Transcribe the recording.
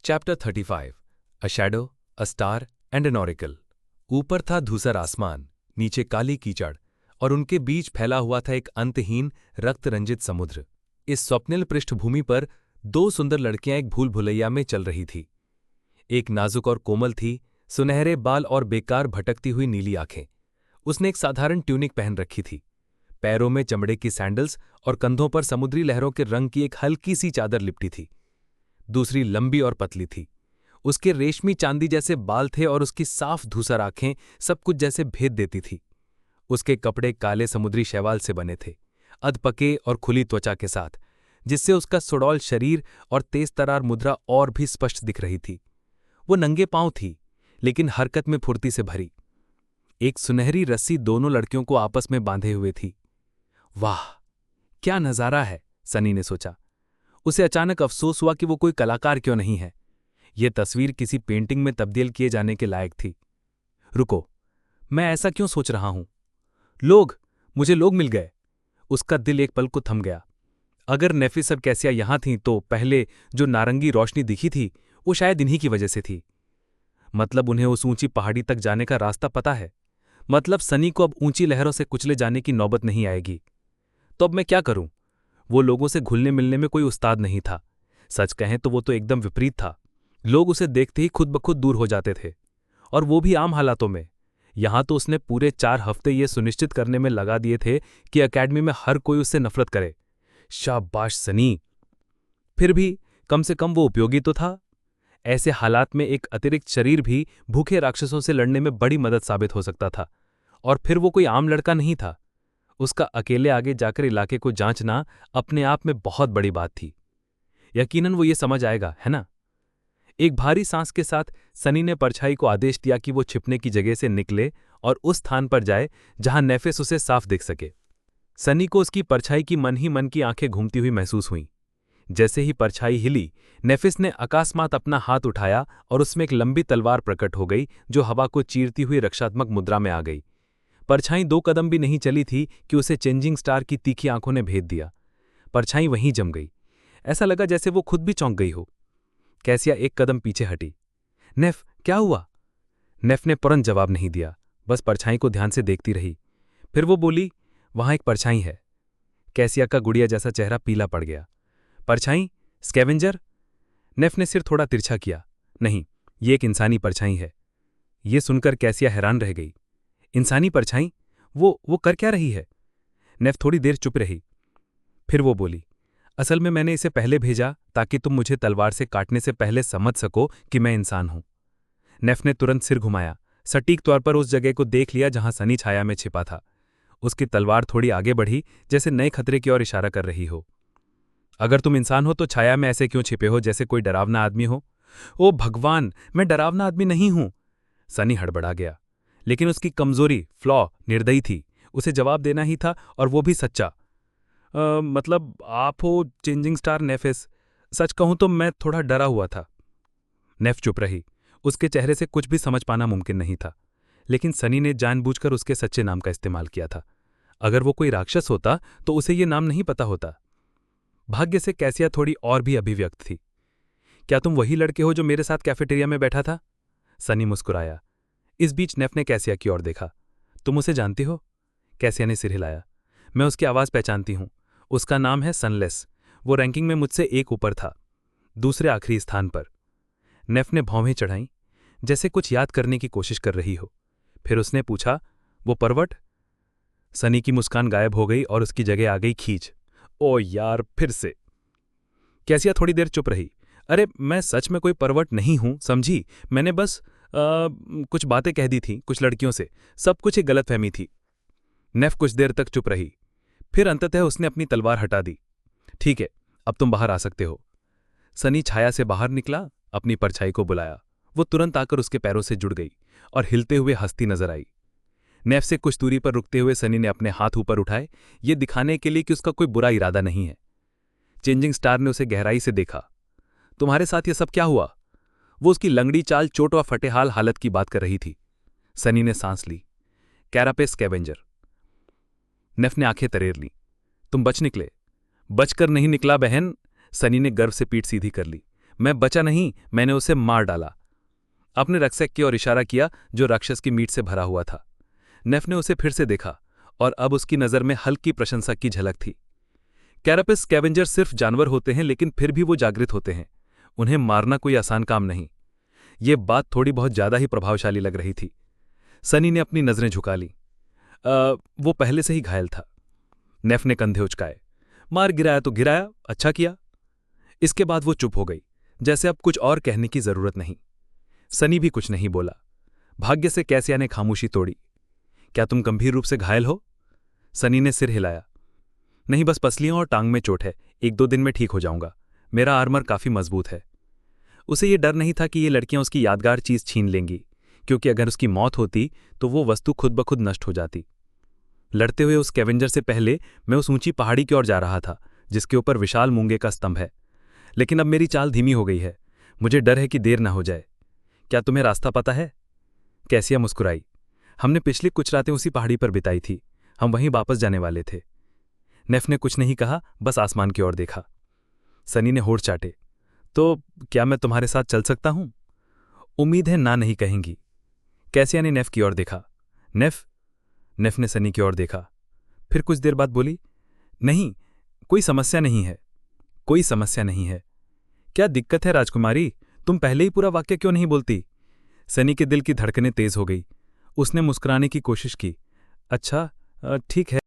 Chapter 35 a shadow, a star and an oracle. ऊपर था धूसर आसमान, नीचे काली कीचड़ और उनके बीच फैला हुआ था एक अंतहीन रक्त रंजित समुद्र। इस स्वप्निल पृष्ठभूमि पर दो सुंदर लड़कियां एक भूल भुलैया में चल रही थी। एक नाजुक और कोमल थी, सुनहरे बाल और बेकार भटकती हुई नीली आंखें। उसने एक साधारण ट्यूनिक पहन रखी थी, पैरों में चमड़े की सैंडल्स और कंधों पर समुद्री लहरों के रंग की एक हल्की सी चादर लिपटी थी। दूसरी लंबी और पतली थी, उसके रेशमी चांदी जैसे बाल थे और उसकी साफ धूसर आंखें सब कुछ जैसे भेद देती थी। उसके कपड़े काले समुद्री शैवाल से बने थे, अधपके और खुली त्वचा के साथ, जिससे उसका सुडौल शरीर और तेज तरार मुद्रा और भी स्पष्ट दिख रही थी। वो नंगे पांव थी, लेकिन हरकत में फुर्ती से भरी। एक सुनहरी रस्सी दोनों लड़कियों को आपस में बांधे हुए थी। वाह, क्या नजारा है, सनी ने सोचा। उसे अचानक अफसोस हुआ कि वो कोई कलाकार क्यों नहीं है। ये तस्वीर किसी पेंटिंग में तब्दील किए जाने के लायक थी। रुको, मैं ऐसा क्यों सोच रहा हूं? मुझे लोग मिल गए। उसका दिल एक पल को थम गया। अगर नेफिस और कैसिया यहां थीं तो पहले जो नारंगी रोशनी दिखी थी वो शायद इन्हीं की वजह से थी। मतलब उन्हें उस ऊंची पहाड़ी तक जाने का रास्ता पता है। मतलब सनी को अब ऊंची लहरों से कुचले जाने की नौबत नहीं आएगी। तो अब मैं क्या करूं? वो लोगों से घुलने मिलने में कोई उस्ताद नहीं था। सच कहें तो वो तो एकदम विपरीत था। लोग उसे देखते ही खुद ब खुद दूर हो जाते थे, और वो भी आम हालातों में। यहां तो उसने पूरे 4 हफ्ते ये सुनिश्चित करने में लगा दिए थे कि अकेडमी में हर कोई उससे नफरत करे। शाबाश सनी! फिर भी कम से कम वो उपयोगी तो था। ऐसे हालात में एक अतिरिक्त शरीर भी भूखे राक्षसों से लड़ने में बड़ी मदद साबित हो सकता था। और फिर वो कोई आम लड़का नहीं था। उसका अकेले आगे जाकर इलाके को जांचना अपने आप में बहुत बड़ी बात थी। यकीनन वो ये समझ आएगा, है ना? एक भारी सांस के साथ सनी ने परछाई को आदेश दिया कि वो छिपने की जगह से निकले और उस स्थान पर जाए जहां नेफिस उसे साफ दिख सके। सनी को उसकी परछाई की मन ही मन की आंखें घूमती हुई महसूस हुईं। जैसे ही परछाई हिली, नेफिस ने अकस्मात अपना हाथ उठाया और उसमें एक लंबी तलवार प्रकट हो गई जो हवा को चीरती हुई रक्षात्मक मुद्रा में आ गई। परछाई 2 कदम भी नहीं चली थी कि उसे चेंजिंग स्टार की तीखी आंखों ने भेद दिया। परछाई वहीं जम गई। ऐसा लगा जैसे वो खुद भी चौंक गई हो। कैसिया 1 कदम पीछे हटी। नेफ, क्या हुआ? नेफ ने तुरंत जवाब नहीं दिया, बस परछाई को ध्यान से देखती रही। फिर वो बोली, वहां एक परछाई है। कैसिया का गुड़िया जैसा चेहरा पीला पड़ गया। परछाई? स्कैवेंजर? नेफ ने सिर थोड़ा तिरछा किया। नहीं, ये एक इंसानी परछाई है। ये सुनकर कैसिया हैरान रह गई। इंसानी परछाई? वो कर क्या रही है? नेफ थोड़ी देर चुप रही। फिर वो बोली, असल में मैंने इसे पहले भेजा ताकि तुम मुझे तलवार से काटने से पहले समझ सको कि मैं इंसान हूं। नेफ ने तुरंत सिर घुमाया, सटीक तौर पर उस जगह को देख लिया जहां सनी छाया में छिपा था। उसकी तलवार थोड़ी आगे बढ़ी, जैसे नए खतरे की ओर इशारा कर रही हो। अगर तुम इंसान हो तो छाया में ऐसे क्यों छिपे हो, जैसे कोई डरावना आदमी हो? ओ भगवान, मैं डरावना आदमी नहीं हूं। सनी हड़बड़ा गया, लेकिन उसकी कमजोरी, फ्लॉ, निर्दयी थी। उसे जवाब देना ही था, और वो भी सच्चा। मतलब आप हो चेंजिंग स्टार नेफिस? सच कहूं तो मैं थोड़ा डरा हुआ था। नेफ चुप रही। उसके चेहरे से कुछ भी समझ पाना मुमकिन नहीं था। लेकिन सनी ने जानबूझकर उसके सच्चे नाम का इस्तेमाल किया था। अगर वो कोई राक्षस होता तो उसे ये नाम नहीं पता होता। भाग्य से कैसिया थोड़ी और भी अभिव्यक्त थी। क्या तुम वही लड़के हो जो मेरे साथ कैफेटेरिया में बैठा था? सनी मुस्कुराया। इस बीच नेफ ने कैसिया की ओर देखा। तुम उसे जानती हो? कैसिया ने सिर हिलाया। मैं उसकी आवाज पहचानती हूं। उसका नाम है सनलेस। वो रैंकिंग में मुझसे एक ऊपर था, दूसरे आखिरी स्थान पर। नेफ ने भौंहें चढ़ाईं, जैसे कुछ याद करने की कोशिश कर रही हो। फिर उसने पूछा, वो पर्वत? सनी की मुस्कान गायब हो गई और उसकी जगह आ गई खींच। ओ यार, फिर से। कैसिया थोड़ी देर चुप रही। अरे मैं सच में कोई पर्वत नहीं हूं, समझी? मैंने बस कुछ बातें कह दी थी कुछ लड़कियों से। सब कुछ एक गलतफहमी थी। नेफ कुछ देर तक चुप रही। फिर अंततः उसने अपनी तलवार हटा दी। ठीक है, अब तुम बाहर आ सकते हो। सनी छाया से बाहर निकला, अपनी परछाई को बुलाया। वो तुरंत आकर उसके पैरों से जुड़ गई और हिलते हुए हंसती नजर आई। नेफ से कुछ दूरी पर रुकते हुए सनी ने अपने हाथ ऊपर उठाए, ये दिखाने के लिए कि उसका कोई बुरा इरादा नहीं है। चेंजिंग स्टार ने उसे गहराई से देखा। तुम्हारे साथ ये सब क्या हुआ? वो उसकी लंगड़ी चाल, चोट व फटेहाल हालत की बात कर रही थी। सनी ने सांस ली। Carapace scavenger. नेफ ने आंखें तरेर ली। तुम बच निकले? बचकर नहीं निकला बहन, सनी ने गर्व से पीठ सीधी कर ली। मैं बचा नहीं, मैंने उसे मार डाला। आपने रक्सैक की ओर इशारा किया जो राक्षस की मीट से भरा हुआ था। नेफ ने उसे फिर से देखा और अब उसकी नज़र में हल्की प्रशंसा की झलक थी। कैरापस स्कैवेंजर सिर्फ जानवर होते हैं, लेकिन फिर भी वो जागृत होते हैं। उन्हें मारना कोई आसान काम नहीं। ये बात थोड़ी बहुत ज्यादा ही प्रभावशाली लग रही थी। सनी ने अपनी नजरें झुका ली। वो पहले से ही घायल था। नेफ ने कंधे उचकाए। मार गिराया तो गिराया, अच्छा किया। इसके बाद वो चुप हो गई, जैसे अब कुछ और कहने की जरूरत नहीं। सनी भी कुछ नहीं बोला। भाग्य से कैसिया ने खामोशी तोड़ी। क्या तुम गंभीर रूप से घायल हो? सनी ने सिर हिलाया। नहीं, बस पसलियों और टांग में चोट है, 1-2 दिन में ठीक हो जाऊंगा। मेरा आर्मर काफी मजबूत है। उसे ये डर नहीं था कि ये लड़कियां उसकी यादगार चीज छीन लेंगी, क्योंकि अगर उसकी मौत होती तो वो वस्तु खुद ब खुद नष्ट हो जाती। लड़ते हुए उस स्कैवेंजर से पहले मैं उस ऊंची पहाड़ी की ओर जा रहा था जिसके ऊपर विशाल मूंगे का स्तंभ है, लेकिन अब मेरी चाल धीमी हो गई है। मुझे डर है कि देर ना हो जाए। क्या तुम्हें रास्ता पता है? कैसिया मुस्कुराई। हमने पिछली कुछ रातें उसी पहाड़ी पर बिताई थी। हम वहीं वापस जाने वाले थे। नेफ ने कुछ नहीं कहा, बस आसमान की ओर देखा। सनी ने होठ चाटे। तो क्या मैं तुम्हारे साथ चल सकता हूं? उम्मीद है ना नहीं कहेंगी। कैसिया ने नेफ की ओर देखा। नेफ? नेफ ने सनी की ओर देखा। फिर कुछ देर बाद बोली, नहीं, कोई समस्या नहीं है। कोई समस्या नहीं है? क्या दिक्कत है राजकुमारी? तुम पहले ही पूरा वाक्य क्यों नहीं बोलती? सनी के दिल की धड़कनें तेज हो गई। उसने मुस्कुराने की कोशिश की। अच्छा, ठीक है।